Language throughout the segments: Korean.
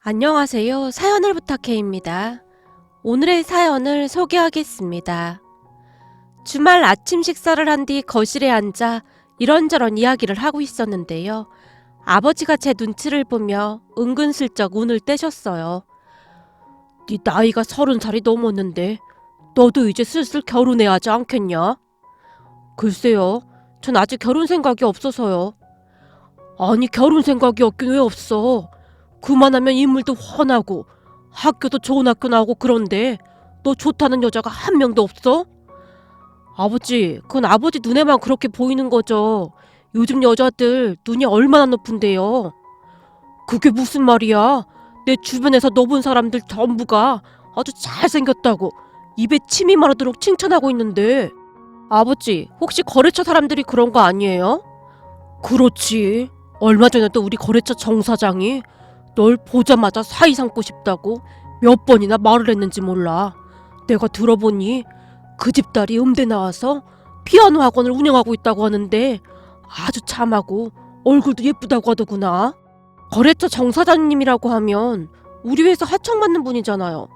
안녕하세요. 사연을 부탁해입니다. 오늘의 사연을 소개하겠습니다. 주말 아침 식사를 한 뒤 거실에 앉아 이런저런 이야기를 하고 있었는데요. 아버지가 제 눈치를 보며 은근슬쩍 운을 떼셨어요. 네 나이가 30살이 넘었는데 너도 이제 슬슬 결혼해야 하지 않겠냐? 글쎄요. 전 아직 결혼 생각이 없어서요. 아니 결혼 생각이 없긴 왜 없어. 그만하면 인물도 훤하고 학교도 좋은 학교 나오고 그런데 너 좋다는 여자가 한 명도 없어? 아버지, 그건 아버지 눈에만 그렇게 보이는 거죠. 요즘 여자들 눈이 얼마나 높은데요. 그게 무슨 말이야? 내 주변에서 너 본 사람들 전부가 아주 잘생겼다고 입에 침이 마르도록 칭찬하고 있는데 아버지, 혹시 거래처 사람들이 그런 거 아니에요? 그렇지. 얼마 전에도 우리 거래처 정 사장이 널 보자마자 사이 삼고 싶다고 몇 번이나 말을 했는지 몰라. 내가 들어보니 그 집 딸이 음대 나와서 피아노 학원을 운영하고 있다고 하는데 아주 참하고 얼굴도 예쁘다고 하더구나. 거래처 정 사장님이라고 하면 우리 회사 하청받는 분이잖아요.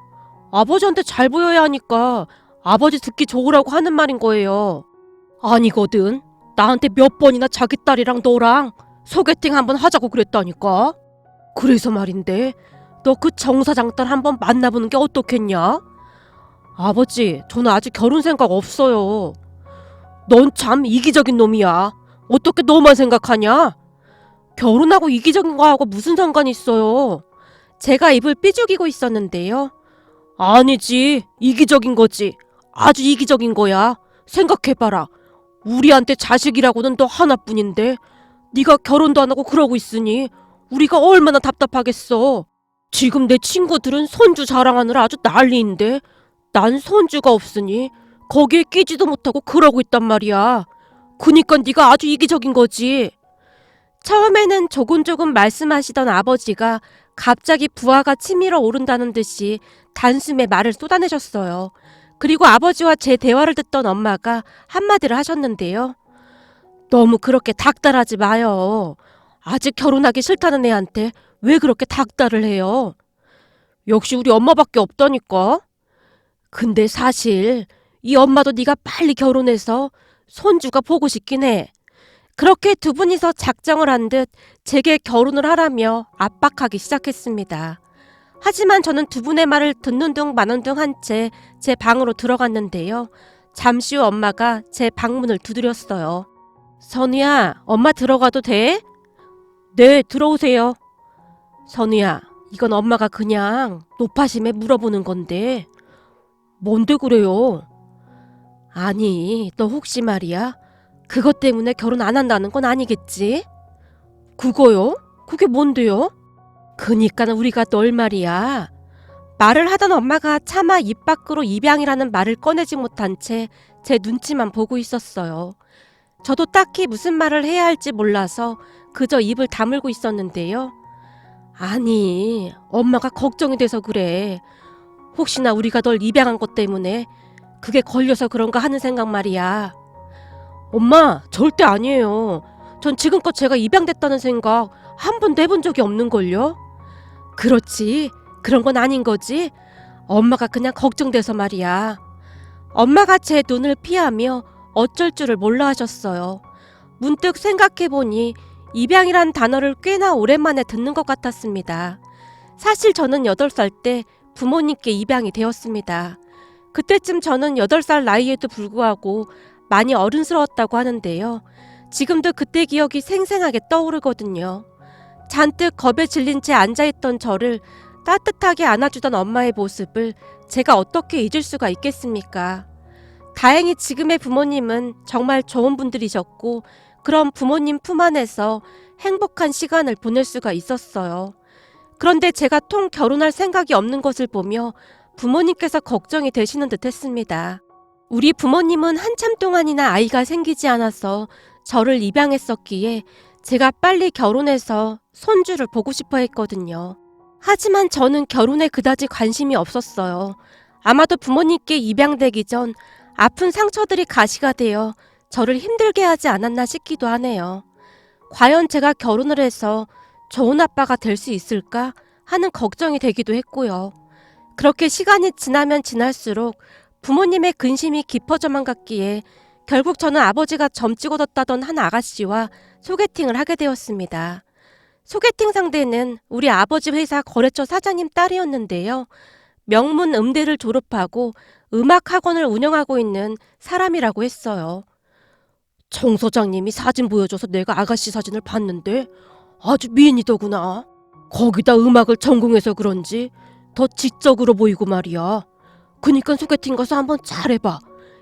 아버지한테 잘 보여야 하니까 아버지 듣기 좋으라고 하는 말인 거예요. 아니거든. 나한테 몇 번이나 자기 딸이랑 너랑 소개팅 한번 하자고 그랬다니까. 그래서 말인데 너 그 정사장 딸 한번 만나보는 게 어떻겠냐? 아버지, 저는 아직 결혼 생각 없어요. 넌 참 이기적인 놈이야. 어떻게 너만 생각하냐? 결혼하고 이기적인 거하고 무슨 상관이 있어요? 제가 입을 삐죽이고 있었는데요. 아니지, 이기적인 거지. 아주 이기적인 거야. 생각해봐라. 우리한테 자식이라고는 너 하나뿐인데 네가 결혼도 안 하고 그러고 있으니 우리가 얼마나 답답하겠어. 지금 내 친구들은 손주 자랑하느라 아주 난리인데 난 손주가 없으니 거기에 끼지도 못하고 그러고 있단 말이야. 그니까 네가 아주 이기적인 거지. 처음에는 조곤조곤 말씀하시던 아버지가 갑자기 부하가 치밀어 오른다는 듯이 단숨에 말을 쏟아내셨어요. 그리고 아버지와 제 대화를 듣던 엄마가 한마디를 하셨는데요. 너무 그렇게 닥달하지 마요. 아직 결혼하기 싫다는 애한테 왜 그렇게 닥달을 해요? 역시 우리 엄마밖에 없다니까. 근데 사실 이 엄마도 네가 빨리 결혼해서 손주가 보고 싶긴 해. 그렇게 두 분이서 작정을 한 듯 제게 결혼을 하라며 압박하기 시작했습니다. 하지만 저는 두 분의 말을 듣는 둥 마는 둥 한 채 제 방으로 들어갔는데요. 잠시 후 엄마가 제 방문을 두드렸어요. 선우야, 엄마 들어가도 돼? 네, 들어오세요. 선우야, 이건 엄마가 그냥 노파심에 물어보는 건데. 뭔데 그래요? 아니, 너 혹시 말이야? 그것 때문에 결혼 안 한다는 건 아니겠지? 그거요? 그게 뭔데요? 그니까 우리가 널 말이야. 말을 하던 엄마가 차마 입 밖으로 입양이라는 말을 꺼내지 못한 채 제 눈치만 보고 있었어요. 저도 딱히 무슨 말을 해야 할지 몰라서 그저 입을 다물고 있었는데요. 아니, 엄마가 걱정이 돼서 그래. 혹시나 우리가 널 입양한 것 때문에 그게 걸려서 그런가 하는 생각 말이야. 엄마, 절대 아니에요. 전 지금껏 제가 입양됐다는 생각 한 번도 해본 적이 없는걸요? 그렇지. 그런 건 아닌 거지. 엄마가 그냥 걱정돼서 말이야. 엄마가 제 눈을 피하며 어쩔 줄을 몰라 하셨어요. 문득 생각해보니 입양이란 단어를 꽤나 오랜만에 듣는 것 같았습니다. 사실 저는 8살 때 부모님께 입양이 되었습니다. 그때쯤 저는 8살 나이에도 불구하고 많이 어른스러웠다고 하는데요. 지금도 그때 기억이 생생하게 떠오르거든요. 잔뜩 겁에 질린 채 앉아있던 저를 따뜻하게 안아주던 엄마의 모습을 제가 어떻게 잊을 수가 있겠습니까? 다행히 지금의 부모님은 정말 좋은 분들이셨고 그런 부모님 품 안에서 행복한 시간을 보낼 수가 있었어요. 그런데 제가 통 결혼할 생각이 없는 것을 보며 부모님께서 걱정이 되시는 듯 했습니다. 우리 부모님은 한참 동안이나 아이가 생기지 않아서 저를 입양했었기에 제가 빨리 결혼해서 손주를 보고 싶어 했거든요. 하지만 저는 결혼에 그다지 관심이 없었어요. 아마도 부모님께 입양되기 전 아픈 상처들이 가시가 되어 저를 힘들게 하지 않았나 싶기도 하네요. 과연 제가 결혼을 해서 좋은 아빠가 될 수 있을까 하는 걱정이 되기도 했고요. 그렇게 시간이 지나면 지날수록 부모님의 근심이 깊어져만 갔기에 결국 저는 아버지가 점 찍어뒀다던 한 아가씨와 소개팅을 하게 되었습니다. 소개팅 상대는 우리 아버지 회사 거래처 사장님 딸이었는데요. 명문 음대를 졸업하고 음악학원을 운영하고 있는 사람이라고 했어요. 정 소장님이 사진 보여줘서 내가 아가씨 사진을 봤는데 아주 미인이더구나. 거기다 음악을 전공해서 그런지 더 지적으로 보이고 말이야. 그니까 소개팅 가서 한번 잘해봐.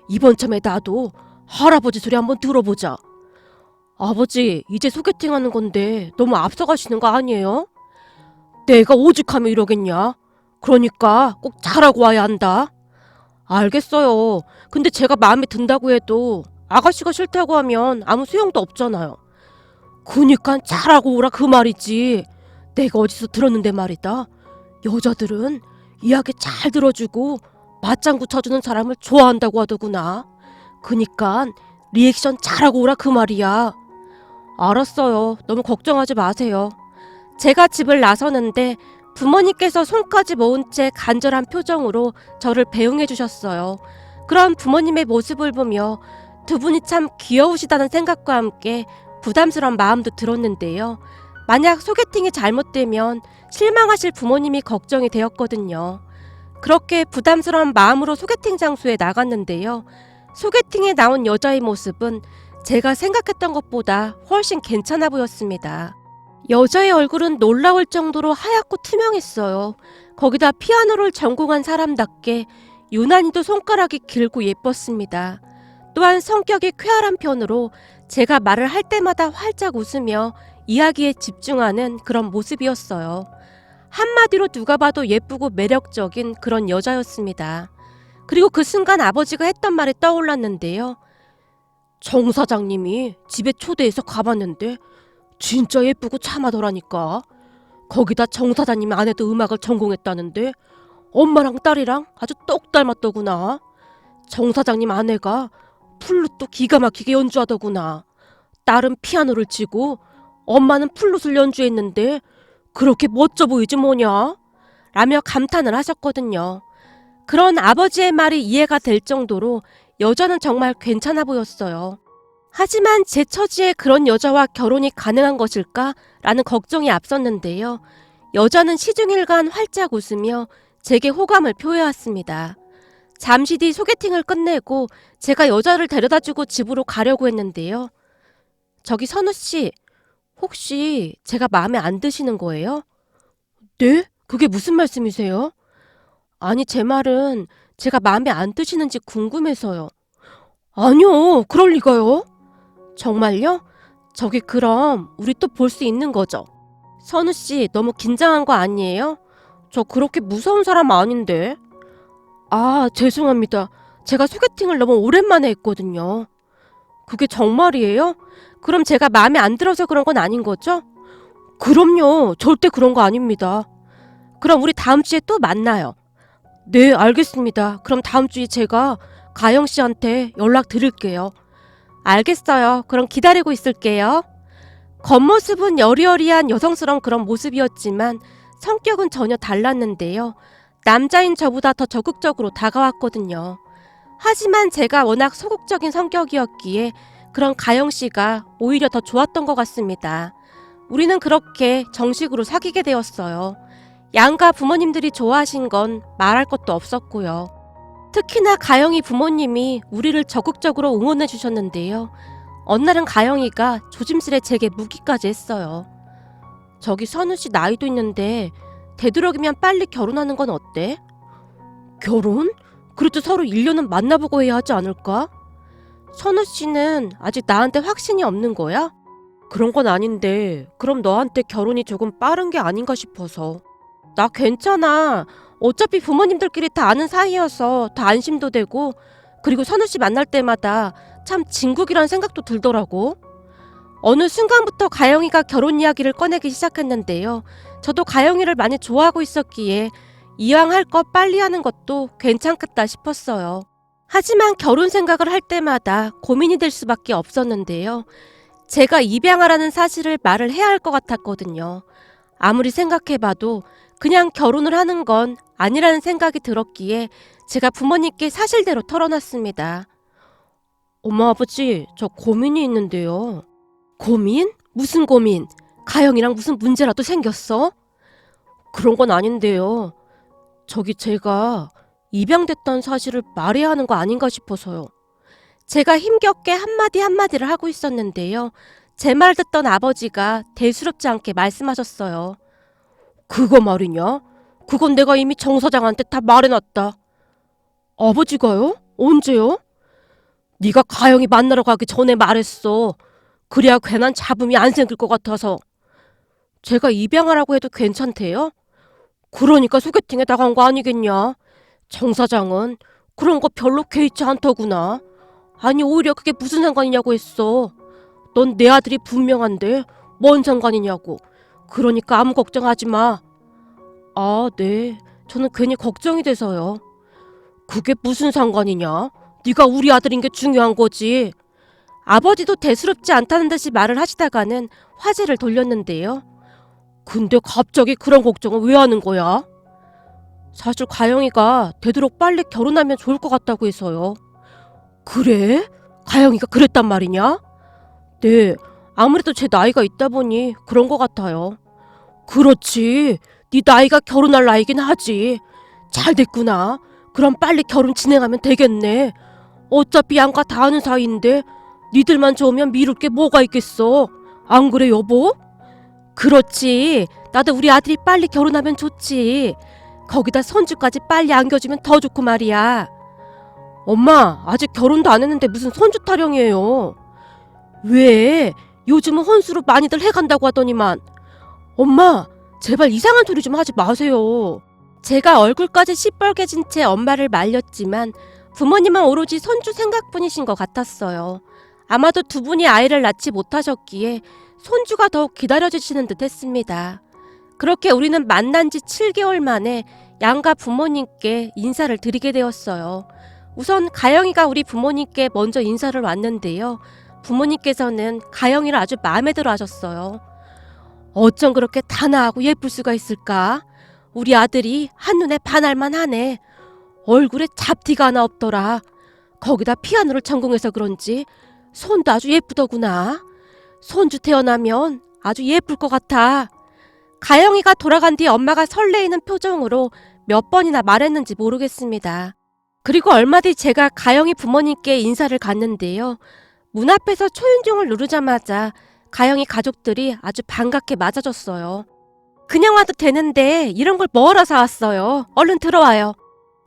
이번 참에 나도 할아버지 소리 한번 들어보자. 아버지, 이제 소개팅하는 건데 너무 앞서가시는 거 아니에요? 내가 오죽하면 이러겠냐? 그러니까 꼭 잘하고 와야 한다. 알겠어요. 근데 제가 마음에 든다고 해도 아가씨가 싫다고 하면 아무 소용도 없잖아요. 그니까 잘하고 오라 그 말이지. 내가 어디서 들었는데 말이다. 여자들은 이야기 잘 들어주고 맞장구 쳐주는 사람을 좋아한다고 하더구나. 그니까 리액션 잘하고 오라 그 말이야. 알았어요. 너무 걱정하지 마세요. 제가 집을 나서는데 부모님께서 손까지 모은 채 간절한 표정으로 저를 배웅해 주셨어요. 그런 부모님의 모습을 보며 두 분이 참 귀여우시다는 생각과 함께 부담스러운 마음도 들었는데요. 만약 소개팅이 잘못되면 실망하실 부모님이 걱정이 되었거든요. 그렇게 부담스러운 마음으로 소개팅 장소에 나갔는데요. 소개팅에 나온 여자의 모습은 제가 생각했던 것보다 훨씬 괜찮아 보였습니다. 여자의 얼굴은 놀라울 정도로 하얗고 투명했어요. 거기다 피아노를 전공한 사람답게 유난히도 손가락이 길고 예뻤습니다. 또한 성격이 쾌활한 편으로 제가 말을 할 때마다 활짝 웃으며 이야기에 집중하는 그런 모습이었어요. 한마디로 누가 봐도 예쁘고 매력적인 그런 여자였습니다. 그리고 그 순간 아버지가 했던 말이 떠올랐는데요. 정 사장님이 집에 초대해서 가봤는데 진짜 예쁘고 참하더라니까. 거기다 정 사장님이 아내도 음악을 전공했다는데 엄마랑 딸이랑 아주 똑 닮았더구나. 정 사장님 아내가 플룻도 기가 막히게 연주하더구나. 딸은 피아노를 치고 엄마는 플룻을 연주했는데 그렇게 멋져 보이지 뭐냐? 라며 감탄을 하셨거든요. 그런 아버지의 말이 이해가 될 정도로 여자는 정말 괜찮아 보였어요. 하지만 제 처지에 그런 여자와 결혼이 가능한 것일까? 라는 걱정이 앞섰는데요. 여자는 시중일관 활짝 웃으며 제게 호감을 표해왔습니다. 잠시 뒤 소개팅을 끝내고 제가 여자를 데려다주고 집으로 가려고 했는데요. 저기 선우씨, 혹시 제가 마음에 안 드시는 거예요? 네? 그게 무슨 말씀이세요? 아니, 제 말은 제가 마음에 안 드시는지 궁금해서요. 아니요, 그럴 리가요. 정말요? 저기 그럼 우리 또 볼 수 있는 거죠? 선우씨, 너무 긴장한 거 아니에요? 저 그렇게 무서운 사람 아닌데. 아, 죄송합니다. 제가 소개팅을 너무 오랜만에 했거든요. 그게 정말이에요? 그럼 제가 마음에 안 들어서 그런 건 아닌 거죠? 그럼요. 절대 그런 거 아닙니다. 그럼 우리 다음 주에 또 만나요. 네, 알겠습니다. 그럼 다음 주에 제가 가영 씨한테 연락 드릴게요. 알겠어요. 그럼 기다리고 있을게요. 겉모습은 여리여리한 여성스러운 그런 모습이었지만 성격은 전혀 달랐는데요. 남자인 저보다 더 적극적으로 다가왔거든요. 하지만 제가 워낙 소극적인 성격이었기에 그런 가영 씨가 오히려 더 좋았던 것 같습니다. 우리는 그렇게 정식으로 사귀게 되었어요. 양가 부모님들이 좋아하신 건 말할 것도 없었고요. 특히나 가영이 부모님이 우리를 적극적으로 응원해 주셨는데요. 어느 날은 가영이가 조심스레 제게 묻기까지 했어요. 저기 선우씨 나이도 있는데 되도록이면 빨리 결혼하는 건 어때? 결혼? 그래도 서로 1년은 만나보고 해야 하지 않을까? 선우씨는 아직 나한테 확신이 없는 거야? 그런 건 아닌데 그럼 너한테 결혼이 조금 빠른 게 아닌가 싶어서. 나 괜찮아. 어차피 부모님들끼리 다 아는 사이여서 더 안심도 되고, 그리고 선우씨 만날 때마다 참 진국이란 생각도 들더라고. 어느 순간부터 가영이가 결혼 이야기를 꺼내기 시작했는데요. 저도 가영이를 많이 좋아하고 있었기에 이왕 할 거 빨리 하는 것도 괜찮겠다 싶었어요. 하지만 결혼 생각을 할 때마다 고민이 될 수밖에 없었는데요. 제가 입양하라는 사실을 말을 해야 할 것 같았거든요. 아무리 생각해봐도 그냥 결혼을 하는 건 아니라는 생각이 들었기에 제가 부모님께 사실대로 털어놨습니다. 엄마, 아버지, 저 고민이 있는데요. 고민? 무슨 고민? 가영이랑 무슨 문제라도 생겼어? 그런 건 아닌데요. 제가 입양됐다는 사실을 말해야 하는 거 아닌가 싶어서요. 제가 힘겹게 한마디 한마디를 하고 있었는데요. 제 말 듣던 아버지가 대수롭지 않게 말씀하셨어요. 그거 말이냐? 그건 내가 이미 정 사장한테 다 말해놨다. 아버지가요? 언제요? 네가 가영이 만나러 가기 전에 말했어. 그래야 괜한 잡음이 안 생길 것 같아서. 제가 입양하라고 해도 괜찮대요? 그러니까 소개팅에 나간 거 아니겠냐? 정 사장은 그런 거 별로 개의치 않더구나. 아니, 오히려 그게 무슨 상관이냐고 했어. 넌 내 아들이 분명한데 뭔 상관이냐고. 그러니까 아무 걱정하지 마. 아, 네. 저는 괜히 걱정이 돼서요. 그게 무슨 상관이냐? 네가 우리 아들인 게 중요한 거지. 아버지도 대수롭지 않다는 듯이 말을 하시다가는 화제를 돌렸는데요. 근데 갑자기 그런 걱정을 왜 하는 거야? 사실 가영이가 되도록 빨리 결혼하면 좋을 것 같다고 해서요. 그래? 가영이가 그랬단 말이냐? 네, 아무래도 제 나이가 있다 보니 그런 것 같아요. 그렇지. 네 나이가 결혼할 나이긴 하지. 잘 됐구나. 그럼 빨리 결혼 진행하면 되겠네. 어차피 양가 다 아는 사이인데 니들만 좋으면 미룰 게 뭐가 있겠어. 안 그래, 여보? 그렇지. 나도 우리 아들이 빨리 결혼하면 좋지. 거기다 손주까지 빨리 안겨주면 더 좋고 말이야. 엄마, 아직 결혼도 안 했는데 무슨 손주 타령이에요. 왜? 요즘은 혼수로 많이들 해간다고 하더니만. 엄마, 제발 이상한 소리 좀 하지 마세요. 제가 얼굴까지 시뻘개진 채 엄마를 말렸지만 부모님은 오로지 손주 생각뿐이신 것 같았어요. 아마도 두 분이 아이를 낳지 못하셨기에 손주가 더욱 기다려지시는 듯 했습니다. 그렇게 우리는 만난 지 7개월 만에 양가 부모님께 인사를 드리게 되었어요. 우선 가영이가 우리 부모님께 먼저 인사를 왔는데요. 부모님께서는 가영이를 아주 마음에 들어 하셨어요. 어쩜 그렇게 단아하고 예쁠 수가 있을까? 우리 아들이 한눈에 반할만 하네. 얼굴에 잡티가 하나 없더라. 거기다 피아노를 전공해서 그런지 손도 아주 예쁘더구나. 손주 태어나면 아주 예쁠 것 같아. 가영이가 돌아간 뒤 엄마가 설레이는 표정으로 몇 번이나 말했는지 모르겠습니다. 그리고 얼마 뒤 제가 가영이 부모님께 인사를 갔는데요. 문 앞에서 초인종을 누르자마자 가영이 가족들이 아주 반갑게 맞아줬어요. 그냥 와도 되는데 이런 걸 뭐하러 사왔어요? 얼른 들어와요.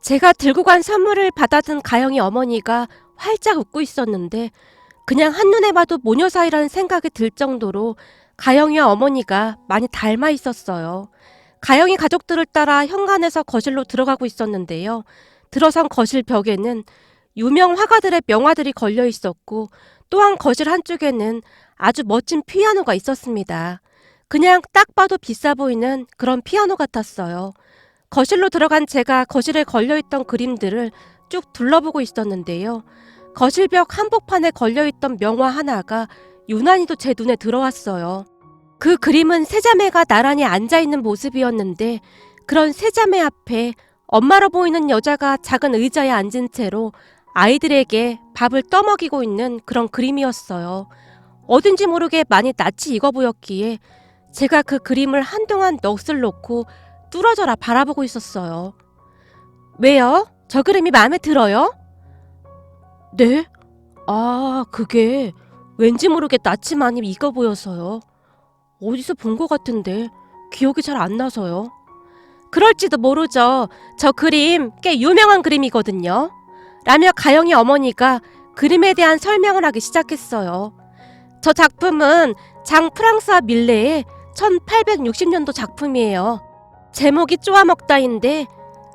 제가 들고 간 선물을 받아든 가영이 어머니가 활짝 웃고 있었는데 그냥 한눈에 봐도 모녀 사이라는 생각이 들 정도로 가영이와 어머니가 많이 닮아 있었어요. 가영이 가족들을 따라 현관에서 거실로 들어가고 있었는데요. 들어선 거실 벽에는 유명 화가들의 명화들이 걸려 있었고 또한 거실 한쪽에는 아주 멋진 피아노가 있었습니다. 그냥 딱 봐도 비싸 보이는 그런 피아노 같았어요. 거실로 들어간 제가 거실에 걸려있던 그림들을 쭉 둘러보고 있었는데요. 거실벽 한복판에 걸려있던 명화 하나가 유난히도 제 눈에 들어왔어요. 그 그림은 세자매가 나란히 앉아있는 모습이었는데 그런 세자매 앞에 엄마로 보이는 여자가 작은 의자에 앉은 채로 아이들에게 밥을 떠먹이고 있는 그런 그림이었어요. 어딘지 모르게 많이 낯이 익어 보였기에 제가 그 그림을 한동안 넋을 놓고 뚫어져라 바라보고 있었어요. 왜요? 저 그림이 마음에 들어요? 네? 아, 그게 왠지 모르게 낯이 많이 익어 보여서요. 어디서 본 것 같은데 기억이 잘 안 나서요. 그럴지도 모르죠. 저 그림 꽤 유명한 그림이거든요. 라며 가영이 어머니가 그림에 대한 설명을 하기 시작했어요. 저 작품은 장 프랑스와 밀레의 1860년도 작품이에요. 제목이 쪼아먹다인데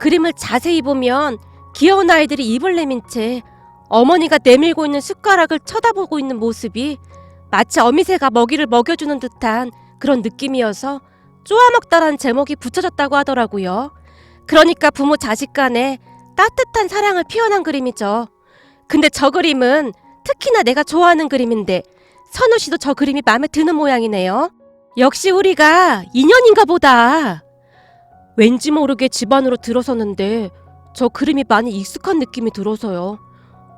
그림을 자세히 보면 귀여운 아이들이 입을 내민 채 어머니가 내밀고 있는 숟가락을 쳐다보고 있는 모습이 마치 어미새가 먹이를 먹여주는 듯한 그런 느낌이어서 쪼아먹다라는 제목이 붙여졌다고 하더라고요. 그러니까 부모 자식 간에 따뜻한 사랑을 표현한 그림이죠. 근데 저 그림은 특히나 내가 좋아하는 그림인데 선우 씨도 저 그림이 마음에 드는 모양이네요. 역시 우리가 인연인가 보다. 왠지 모르게 집 안으로 들어서는데 저 그림이 많이 익숙한 느낌이 들어서요.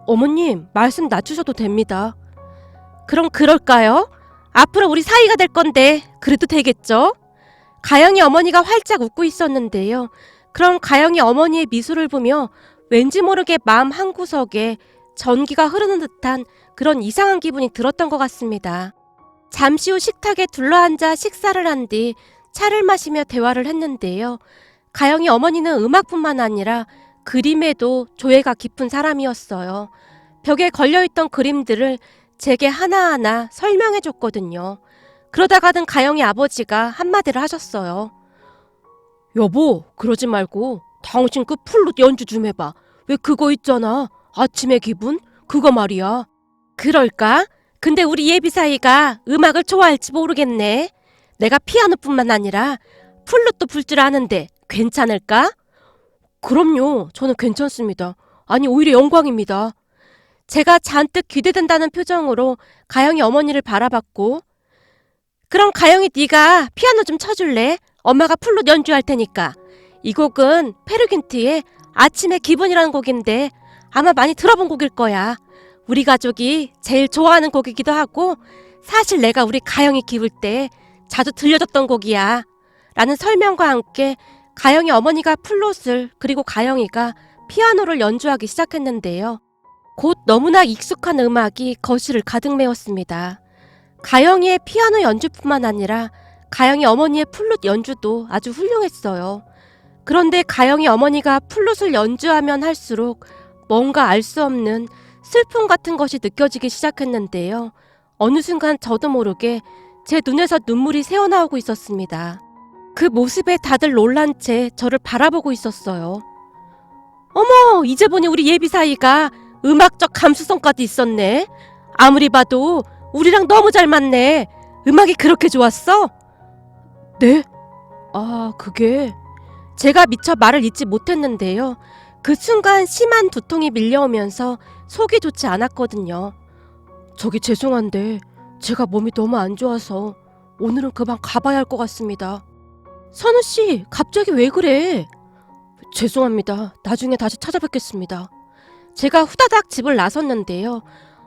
어머님, 말씀 낮추셔도 됩니다. 그럼 그럴까요? 앞으로 우리 사이가 될 건데 그래도 되겠죠? 가영이 어머니가 활짝 웃고 있었는데요. 그럼 가영이 어머니의 미소를 보며 왠지 모르게 마음 한구석에 전기가 흐르는 듯한 그런 이상한 기분이 들었던 것 같습니다. 잠시 후 식탁에 둘러앉아 식사를 한 뒤 차를 마시며 대화를 했는데요. 가영이 어머니는 음악뿐만 아니라 그림에도 조예가 깊은 사람이었어요. 벽에 걸려있던 그림들을 제게 하나하나 설명해줬거든요. 그러다가는 가영이 아버지가 한마디를 하셨어요. 여보, 그러지 말고 당신 그 플룻 연주 좀 해봐. 왜 그거 있잖아. 아침의 기분? 그거 말이야. 그럴까? 근데 우리 예비 사이가 음악을 좋아할지 모르겠네. 내가 피아노뿐만 아니라 플룻도 불 줄 아는데 괜찮을까? 그럼요. 저는 괜찮습니다. 아니, 오히려 영광입니다. 제가 잔뜩 기대된다는 표정으로 가영이 어머니를 바라봤고, 그럼 가영이 네가 피아노 좀 쳐줄래? 엄마가 플룻 연주할 테니까. 이 곡은 페르긴트의 아침의 기분이라는 곡인데 아마 많이 들어본 곡일 거야. 우리 가족이 제일 좋아하는 곡이기도 하고 사실 내가 우리 가영이 키울 때 자주 들려줬던 곡이야. 라는 설명과 함께 가영이 어머니가 플룻을 그리고 가영이가 피아노를 연주하기 시작했는데요. 곧 너무나 익숙한 음악이 거실을 가득 메웠습니다. 가영이의 피아노 연주뿐만 아니라 가영이 어머니의 플룻 연주도 아주 훌륭했어요. 그런데 가영이 어머니가 플룻을 연주하면 할수록 뭔가 알 수 없는 슬픔 같은 것이 느껴지기 시작했는데요. 어느 순간 저도 모르게 제 눈에서 눈물이 새어나오고 있었습니다. 그 모습에 다들 놀란 채 저를 바라보고 있었어요. 어머, 이제 보니 우리 예비 사이가 음악적 감수성까지 있었네. 아무리 봐도 우리랑 너무 잘 맞네. 음악이 그렇게 좋았어? 네? 그게... 제가 미처 말을 잇지 못했는데요. 그 순간 심한 두통이 밀려오면서 속이 좋지 않았거든요. 저기 죄송한데 제가 몸이 너무 안 좋아서 오늘은 그만 가봐야 할 것 같습니다. 선우씨, 갑자기 왜 그래? 죄송합니다. 나중에 다시 찾아뵙겠습니다. 제가 후다닥 집을 나섰는데요.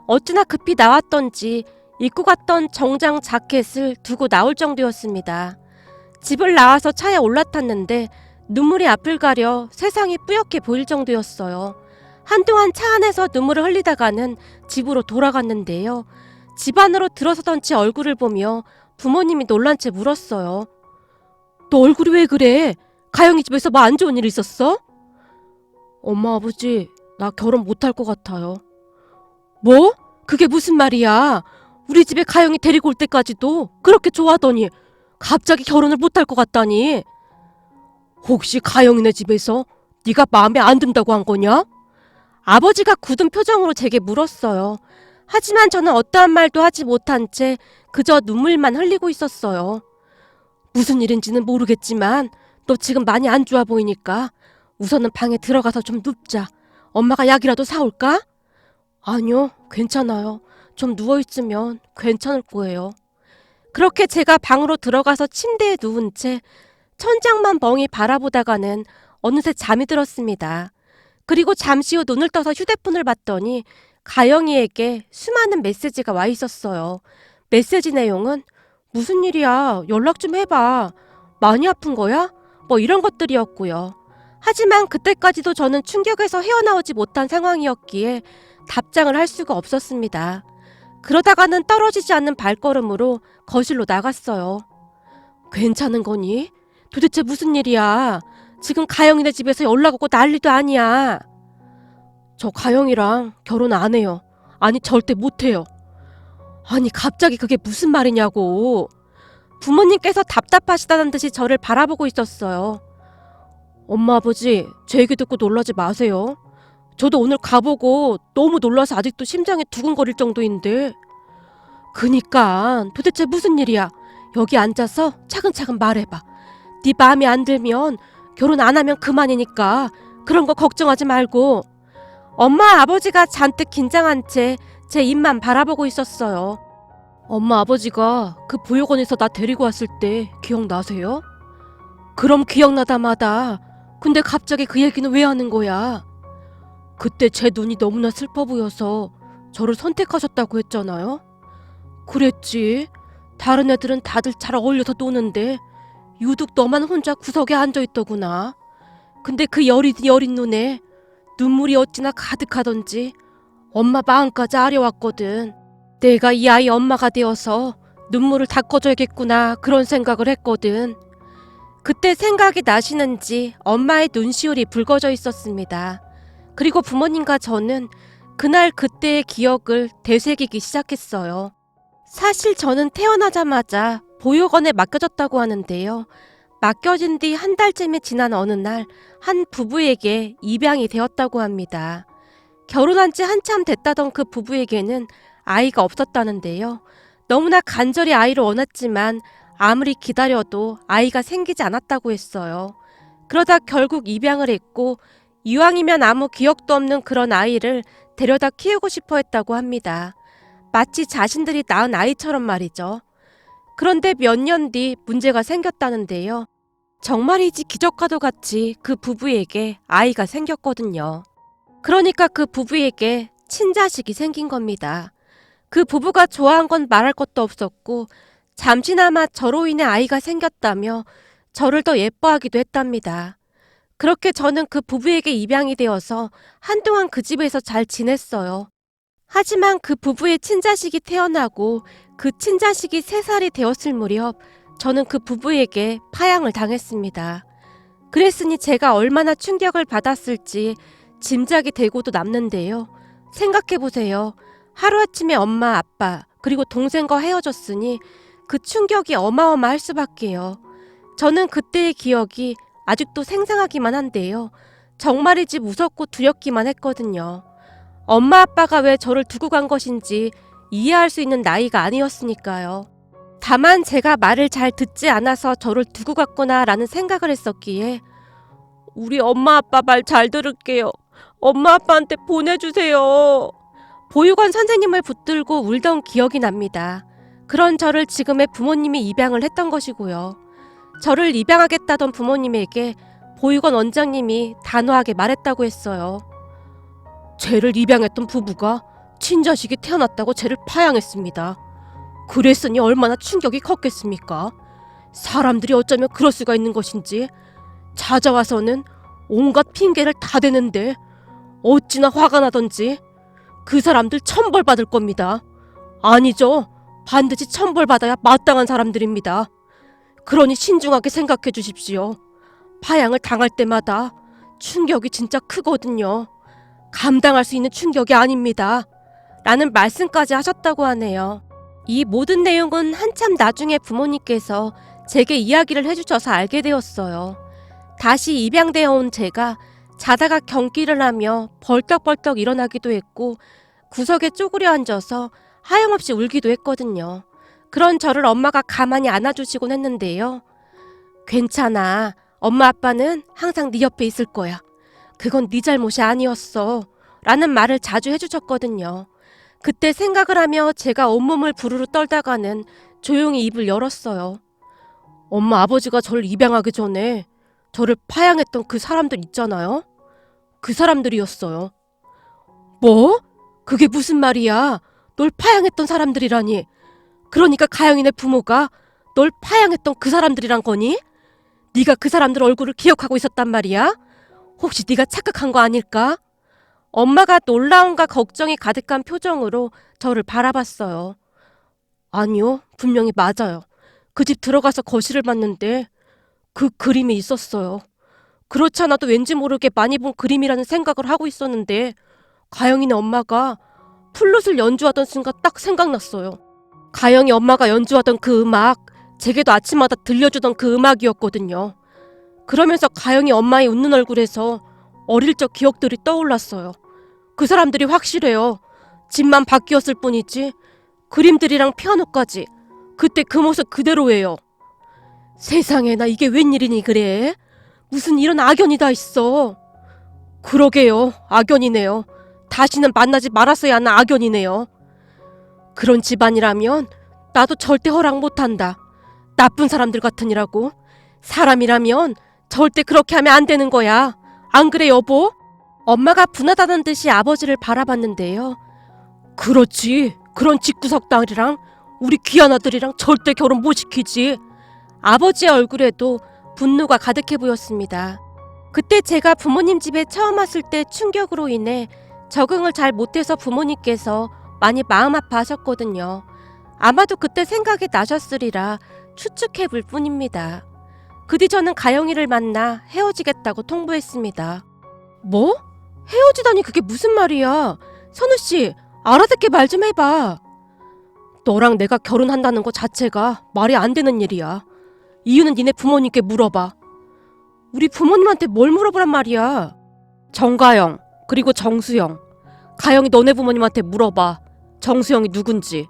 어찌나 급히 나왔던지 입고 갔던 정장 자켓을 두고 나올 정도였습니다. 집을 나와서 차에 올라탔는데 눈물이 앞을 가려 세상이 뿌옇게 보일 정도였어요. 한동안 차 안에서 눈물을 흘리다가는 집으로 돌아갔는데요. 집 안으로 들어서던 제 얼굴을 보며 부모님이 놀란 채 물었어요. 너 얼굴이 왜 그래? 가영이 집에서 뭐 안 좋은 일 있었어? 엄마, 아버지, 나 결혼 못할 것 같아요. 뭐? 그게 무슨 말이야? 우리 집에 가영이 데리고 올 때까지도 그렇게 좋아하더니 갑자기 결혼을 못할 것 같다니. 혹시 가영이네 집에서 네가 마음에 안 든다고 한 거냐? 아버지가 굳은 표정으로 제게 물었어요. 하지만 저는 어떠한 말도 하지 못한 채 그저 눈물만 흘리고 있었어요. 무슨 일인지는 모르겠지만 너 지금 많이 안 좋아 보이니까 우선은 방에 들어가서 좀 눕자. 엄마가 약이라도 사올까? 아니요, 괜찮아요. 좀 누워있으면 괜찮을 거예요. 그렇게 제가 방으로 들어가서 침대에 누운 채 천장만 멍히 바라보다가는 어느새 잠이 들었습니다. 그리고 잠시 후 눈을 떠서 휴대폰을 봤더니 가영이에게 수많은 메시지가 와 있었어요. 메시지 내용은 무슨 일이야? 연락 좀 해봐. 많이 아픈 거야? 뭐 이런 것들이었고요. 하지만 그때까지도 저는 충격에서 헤어나오지 못한 상황이었기에 답장을 할 수가 없었습니다. 그러다가는 떨어지지 않는 발걸음으로 거실로 나갔어요. 괜찮은 거니? 도대체 무슨 일이야? 지금 가영이네 집에서 연락 오고 난리도 아니야. 저 가영이랑 결혼 안 해요. 아니, 절대 못 해요. 아니, 갑자기 그게 무슨 말이냐고. 부모님께서 답답하시다는 듯이 저를 바라보고 있었어요. 엄마, 아버지, 제 얘기 듣고 놀라지 마세요. 저도 오늘 가보고 너무 놀라서 아직도 심장이 두근거릴 정도인데. 그니까 도대체 무슨 일이야? 여기 앉아서 차근차근 말해봐. 네 마음에 안 들면 결혼 안 하면 그만이니까 그런 거 걱정하지 말고. 엄마, 아버지가 잔뜩 긴장한 채 제 입만 바라보고 있었어요. 엄마, 아버지가 그 보육원에서 나 데리고 왔을 때 기억나세요? 그럼 기억나다마다. 근데 갑자기 그 얘기는 왜 하는 거야? 그때 제 눈이 너무나 슬퍼 보여서 저를 선택하셨다고 했잖아요. 그랬지. 다른 애들은 다들 잘 어울려서 노는데 유독 너만 혼자 구석에 앉아있더구나. 근데 그 여린 눈에 눈물이 어찌나 가득하던지 엄마 마음까지 아려왔거든. 내가 이 아이 엄마가 되어서 눈물을 닦아줘야겠구나 그런 생각을 했거든. 그때 생각이 나시는지 엄마의 눈시울이 붉어져 있었습니다. 그리고 부모님과 저는 그날 그때의 기억을 되새기기 시작했어요. 사실 저는 태어나자마자 보육원에 맡겨졌다고 하는데요. 맡겨진 뒤 한 달쯤이 지난 어느 날 한 부부에게 입양이 되었다고 합니다. 결혼한 지 한참 됐다던 그 부부에게는 아이가 없었다는데요. 너무나 간절히 아이를 원했지만 아무리 기다려도 아이가 생기지 않았다고 했어요. 그러다 결국 입양을 했고 이왕이면 아무 기억도 없는 그런 아이를 데려다 키우고 싶어 했다고 합니다. 마치 자신들이 낳은 아이처럼 말이죠. 그런데 몇 년 뒤 문제가 생겼다는데요. 정말이지 기적과도 같이 그 부부에게 아이가 생겼거든요. 그러니까 그 부부에게 친자식이 생긴 겁니다. 그 부부가 좋아한 건 말할 것도 없었고 잠시나마 저로 인해 아이가 생겼다며 저를 더 예뻐하기도 했답니다. 그렇게 저는 그 부부에게 입양이 되어서 한동안 그 집에서 잘 지냈어요. 하지만 그 부부의 친자식이 태어나고 그 친자식이 3살이 되었을 무렵 저는 그 부부에게 파양을 당했습니다. 그랬으니 제가 얼마나 충격을 받았을지 짐작이 되고도 남는데요. 생각해보세요. 하루아침에 엄마, 아빠, 그리고 동생과 헤어졌으니 그 충격이 어마어마할 수밖에요. 저는 그때의 기억이 아직도 생생하기만 한데요. 정말이지 무섭고 두렵기만 했거든요. 엄마 아빠가 왜 저를 두고 간 것인지 이해할 수 있는 나이가 아니었으니까요. 다만 제가 말을 잘 듣지 않아서 저를 두고 갔구나 라는 생각을 했었기에 우리 엄마 아빠 말 잘 들을게요. 엄마 아빠한테 보내주세요. 보육원 선생님을 붙들고 울던 기억이 납니다. 그런 저를 지금의 부모님이 입양을 했던 것이고요. 저를 입양하겠다던 부모님에게 보육원 원장님이 단호하게 말했다고 했어요. 쟤를 입양했던 부부가 친자식이 태어났다고 쟤를 파양했습니다. 그랬으니 얼마나 충격이 컸겠습니까? 사람들이 어쩌면 그럴 수가 있는 것인지 찾아와서는 온갖 핑계를 다 대는데 어찌나 화가 나던지 그 사람들 천벌받을 겁니다. 아니죠. 반드시 천벌받아야 마땅한 사람들입니다. 그러니 신중하게 생각해 주십시오. 파양을 당할 때마다 충격이 진짜 크거든요. 감당할 수 있는 충격이 아닙니다. 라는 말씀까지 하셨다고 하네요. 이 모든 내용은 한참 나중에 부모님께서 제게 이야기를 해주셔서 알게 되었어요. 다시 입양되어 온 제가 자다가 경기를 하며 벌떡벌떡 일어나기도 했고 구석에 쪼그려 앉아서 하염없이 울기도 했거든요. 그런 저를 엄마가 가만히 안아주시곤 했는데요. 괜찮아. 엄마 아빠는 항상 네 옆에 있을 거야. 그건 네 잘못이 아니었어. 라는 말을 자주 해주셨거든요. 그때 생각을 하며 제가 온몸을 부르르 떨다가는 조용히 입을 열었어요. 엄마 아버지가 저를 입양하기 전에 저를 파양했던 그 사람들 있잖아요. 그 사람들이었어요. 뭐? 그게 무슨 말이야? 널 파양했던 사람들이라니. 그러니까 가영이네 부모가 널 파양했던 그 사람들이란 거니? 네가 그 사람들 얼굴을 기억하고 있었단 말이야? 혹시 네가 착각한 거 아닐까? 엄마가 놀라움과 걱정이 가득한 표정으로 저를 바라봤어요. 아니요, 분명히 맞아요. 그 집 들어가서 거실을 봤는데 그 그림이 있었어요. 그렇지 않아도 왠지 모르게 많이 본 그림이라는 생각을 하고 있었는데 가영이네 엄마가 플룻을 연주하던 순간 딱 생각났어요. 가영이 엄마가 연주하던 그 음악, 제게도 아침마다 들려주던 그 음악이었거든요. 그러면서 가영이 엄마의 웃는 얼굴에서 어릴 적 기억들이 떠올랐어요. 그 사람들이 확실해요. 집만 바뀌었을 뿐이지 그림들이랑 피아노까지 그때 그 모습 그대로예요. 세상에 나 이게 웬일이니 그래? 무슨 이런 악연이 다 있어. 그러게요. 악연이네요. 다시는 만나지 말았어야 하는 악연이네요. 그런 집안이라면 나도 절대 허락 못한다. 나쁜 사람들 같으니라고. 사람이라면 절대 그렇게 하면 안 되는 거야. 안 그래, 여보? 엄마가 분하다는 듯이 아버지를 바라봤는데요. 그렇지. 그런 직구석다리랑 우리 귀한 아들이랑 절대 결혼 못 시키지. 아버지의 얼굴에도 분노가 가득해 보였습니다. 그때 제가 부모님 집에 처음 왔을 때 충격으로 인해 적응을 잘 못해서 부모님께서 많이 마음 아파하셨거든요. 아마도 그때 생각이 나셨으리라 추측해 볼 뿐입니다. 그 뒤 저는 가영이를 만나 헤어지겠다고 통보했습니다. 뭐? 헤어지다니 그게 무슨 말이야? 선우씨, 알아듣게 말 좀 해봐. 너랑 내가 결혼한다는 거 자체가 말이 안 되는 일이야. 이유는 니네 부모님께 물어봐. 우리 부모님한테 뭘 물어보란 말이야. 정가영, 그리고 정수영. 가영이 너네 부모님한테 물어봐. 정수영이 누군지.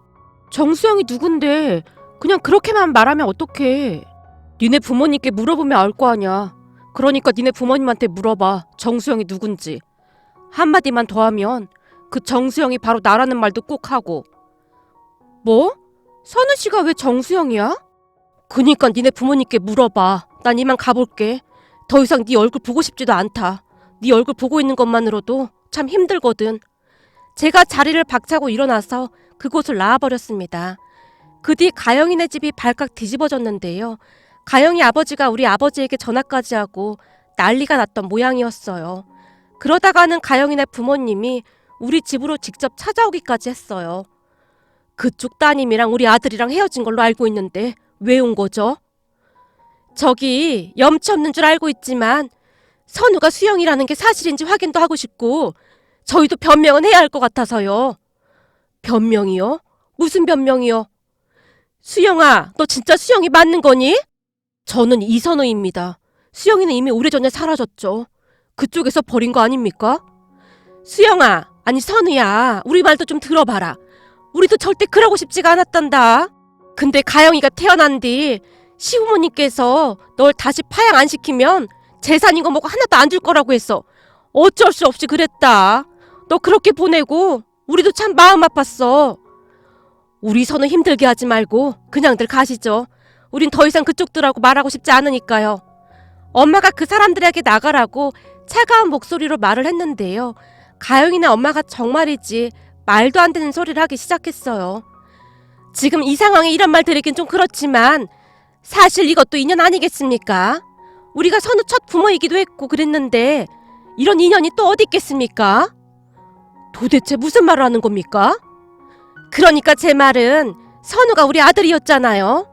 정수영이 누군데 그냥 그렇게만 말하면 어떡해. 니네 부모님께 물어보면 알 거 아냐. 그러니까 니네 부모님한테 물어봐. 정수영이 누군지. 한마디만 더 하면 그 정수영이 바로 나라는 말도 꼭 하고. 뭐? 선우씨가 왜 정수영이야? 그니까 니네 부모님께 물어봐. 난 이만 가볼게. 더 이상 네 얼굴 보고 싶지도 않다. 네 얼굴 보고 있는 것만으로도 참 힘들거든. 제가 자리를 박차고 일어나서 그곳을 나와버렸습니다. 그 뒤 가영이네 집이 발칵 뒤집어졌는데요. 가영이 아버지가 우리 아버지에게 전화까지 하고 난리가 났던 모양이었어요. 그러다가는 가영이네 부모님이 우리 집으로 직접 찾아오기까지 했어요. 그쪽 따님이랑 우리 아들이랑 헤어진 걸로 알고 있는데 왜 온 거죠? 저기 염치 없는 줄 알고 있지만 선우가 수영이라는 게 사실인지 확인도 하고 싶고 저희도 변명은 해야 할 것 같아서요. 변명이요? 무슨 변명이요? 수영아, 너 진짜 수영이 맞는 거니? 저는 이선우입니다. 수영이는 이미 오래전에 사라졌죠. 그쪽에서 버린 거 아닙니까? 수영아, 아니 선우야, 우리 말도 좀 들어봐라. 우리도 절대 그러고 싶지가 않았단다. 근데 가영이가 태어난 뒤 시부모님께서 널 다시 파양 안 시키면 재산인 거 뭐고 하나도 안 줄 거라고 했어. 어쩔 수 없이 그랬다. 너 그렇게 보내고 우리도 참 마음 아팠어. 우리 선우 힘들게 하지 말고 그냥들 가시죠. 우린 더 이상 그쪽들하고 말하고 싶지 않으니까요. 엄마가 그 사람들에게 나가라고 차가운 목소리로 말을 했는데요. 가영이네 엄마가 정말이지 말도 안 되는 소리를 하기 시작했어요. 지금 이 상황에 이런 말 드리긴 좀 그렇지만 사실 이것도 인연 아니겠습니까? 우리가 선우 첫 부모이기도 했고 그랬는데 이런 인연이 또 어디 있겠습니까? 도대체 무슨 말을 하는 겁니까? 그러니까 제 말은 선우가 우리 아들이었잖아요.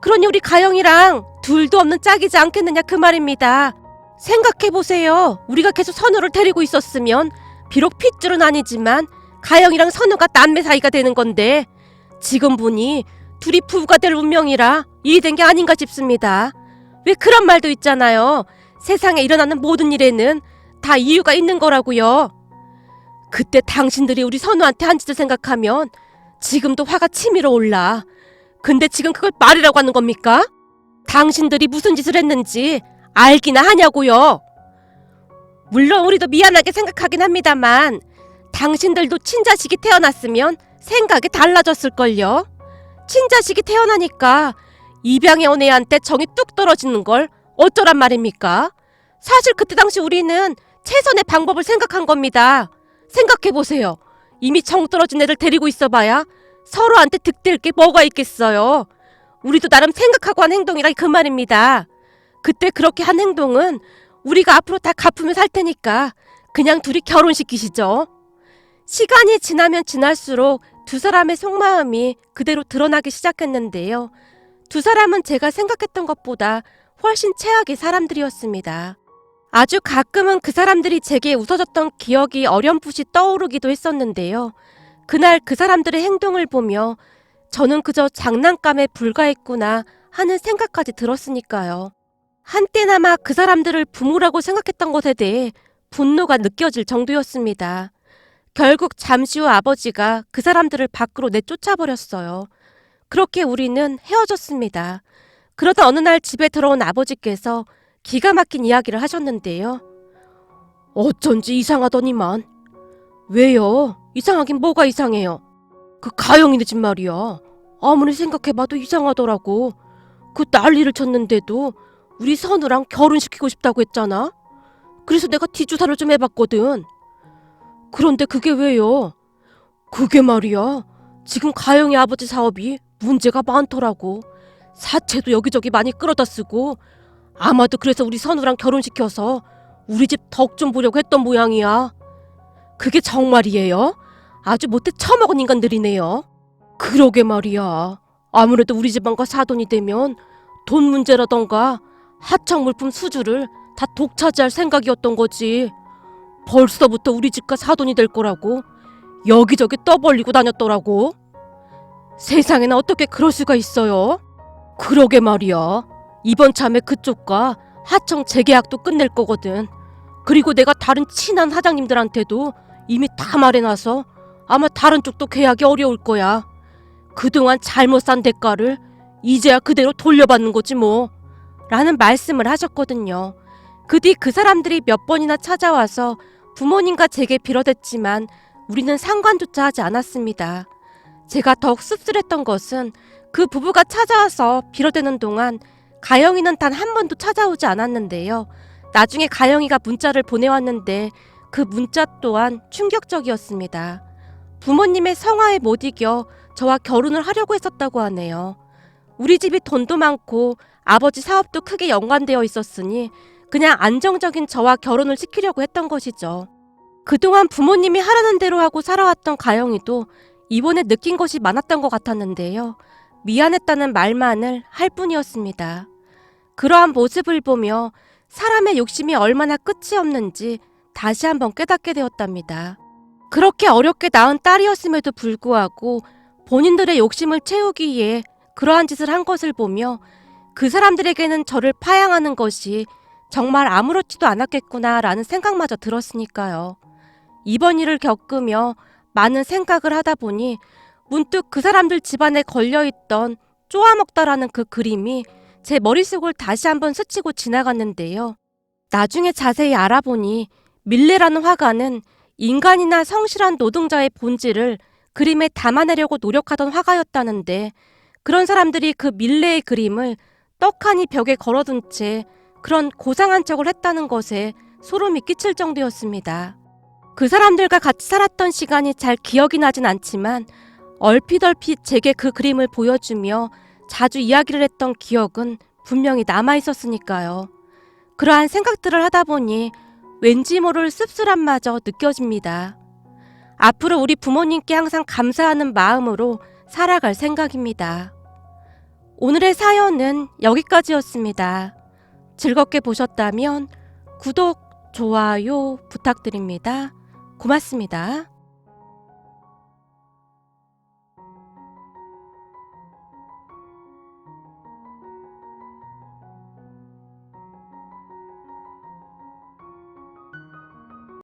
그러니 우리 가영이랑 둘도 없는 짝이지 않겠느냐 그 말입니다. 생각해보세요. 우리가 계속 선우를 데리고 있었으면 비록 핏줄은 아니지만 가영이랑 선우가 남매 사이가 되는 건데 지금 보니 둘이 부부가 될 운명이라 일이 된 게 아닌가 싶습니다. 왜 그런 말도 있잖아요. 세상에 일어나는 모든 일에는 다 이유가 있는 거라고요. 그때 당신들이 우리 선우한테 한 짓을 생각하면 지금도 화가 치밀어 올라. 근데 지금 그걸 말이라고 하는 겁니까? 당신들이 무슨 짓을 했는지 알기나 하냐고요. 물론 우리도 미안하게 생각하긴 합니다만 당신들도 친자식이 태어났으면 생각이 달라졌을걸요. 친자식이 태어나니까 입양해 온 애한테 정이 뚝 떨어지는 걸 어쩌란 말입니까? 사실 그때 당시 우리는 최선의 방법을 생각한 겁니다. 생각해보세요. 이미 정 떨어진 애를 데리고 있어봐야 서로한테 득될 게 뭐가 있겠어요. 우리도 나름 생각하고 한 행동이라 그 말입니다. 그때 그렇게 한 행동은 우리가 앞으로 다 갚으며 살 테니까 그냥 둘이 결혼시키시죠. 시간이 지나면 지날수록 두 사람의 속마음이 그대로 드러나기 시작했는데요. 두 사람은 제가 생각했던 것보다 훨씬 최악의 사람들이었습니다. 아주 가끔은 그 사람들이 제게 웃어줬던 기억이 어렴풋이 떠오르기도 했었는데요. 그날 그 사람들의 행동을 보며 저는 그저 장난감에 불과했구나 하는 생각까지 들었으니까요. 한때나마 그 사람들을 부모라고 생각했던 것에 대해 분노가 느껴질 정도였습니다. 결국 잠시 후 아버지가 그 사람들을 밖으로 내쫓아버렸어요. 그렇게 우리는 헤어졌습니다. 그러다 어느 날 집에 들어온 아버지께서 기가 막힌 이야기를 하셨는데요. 어쩐지 이상하더니만. 왜요? 이상하긴 뭐가 이상해요? 그 가영이네 집 말이야. 아무리 생각해봐도 이상하더라고. 그 난리를 쳤는데도 우리 선우랑 결혼시키고 싶다고 했잖아. 그래서 내가 뒷조사를 좀 해봤거든. 그런데 그게 왜요? 그게 말이야. 지금 가영이 아버지 사업이 문제가 많더라고. 사채도 여기저기 많이 끌어다 쓰고 아마도 그래서 우리 선우랑 결혼시켜서 우리 집 덕 좀 보려고 했던 모양이야. 그게 정말이에요? 아주 못해 처먹은 인간들이네요. 그러게 말이야. 아무래도 우리 집안과 사돈이 되면 돈 문제라던가 하청 물품 수주를 다 독차지할 생각이었던 거지. 벌써부터 우리 집과 사돈이 될 거라고 여기저기 떠벌리고 다녔더라고. 세상에나 어떻게 그럴 수가 있어요? 그러게 말이야. 이번 참에 그쪽과 하청 재계약도 끝낼 거거든. 그리고 내가 다른 친한 사장님들한테도 이미 다 말해놔서 아마 다른 쪽도 계약이 어려울 거야. 그동안 잘못 산 대가를 이제야 그대로 돌려받는 거지 뭐. 라는 말씀을 하셨거든요. 그 뒤 그 사람들이 몇 번이나 찾아와서 부모님과 제게 빌어댔지만 우리는 상관조차 하지 않았습니다. 제가 더욱 씁쓸했던 것은 그 부부가 찾아와서 빌어대는 동안 가영이는 단 한 번도 찾아오지 않았는데요. 나중에 가영이가 문자를 보내왔는데 그 문자 또한 충격적이었습니다. 부모님의 성화에 못 이겨 저와 결혼을 하려고 했었다고 하네요. 우리 집이 돈도 많고 아버지 사업도 크게 연관되어 있었으니 그냥 안정적인 저와 결혼을 시키려고 했던 것이죠. 그동안 부모님이 하라는 대로 하고 살아왔던 가영이도 이번에 느낀 것이 많았던 것 같았는데요. 미안했다는 말만을 할 뿐이었습니다. 그러한 모습을 보며 사람의 욕심이 얼마나 끝이 없는지 다시 한번 깨닫게 되었답니다. 그렇게 어렵게 낳은 딸이었음에도 불구하고 본인들의 욕심을 채우기 위해 그러한 짓을 한 것을 보며 그 사람들에게는 저를 파양하는 것이 정말 아무렇지도 않았겠구나라는 생각마저 들었으니까요. 이번 일을 겪으며 많은 생각을 하다 보니 문득 그 사람들 집안에 걸려있던 쪼아먹다라는 그 그림이 제 머릿속을 다시 한번 스치고 지나갔는데요. 나중에 자세히 알아보니 밀레라는 화가는 인간이나 성실한 노동자의 본질을 그림에 담아내려고 노력하던 화가였다는데 그런 사람들이 그 밀레의 그림을 떡하니 벽에 걸어둔 채 그런 고상한 척을 했다는 것에 소름이 끼칠 정도였습니다. 그 사람들과 같이 살았던 시간이 잘 기억이 나진 않지만 얼핏 제게 그 그림을 보여주며 자주 이야기를 했던 기억은 분명히 남아있었으니까요. 그러한 생각들을 하다 보니 왠지 모를 씁쓸함마저 느껴집니다. 앞으로 우리 부모님께 항상 감사하는 마음으로 살아갈 생각입니다. 오늘의 사연은 여기까지였습니다. 즐겁게 보셨다면 구독, 좋아요 부탁드립니다. 고맙습니다.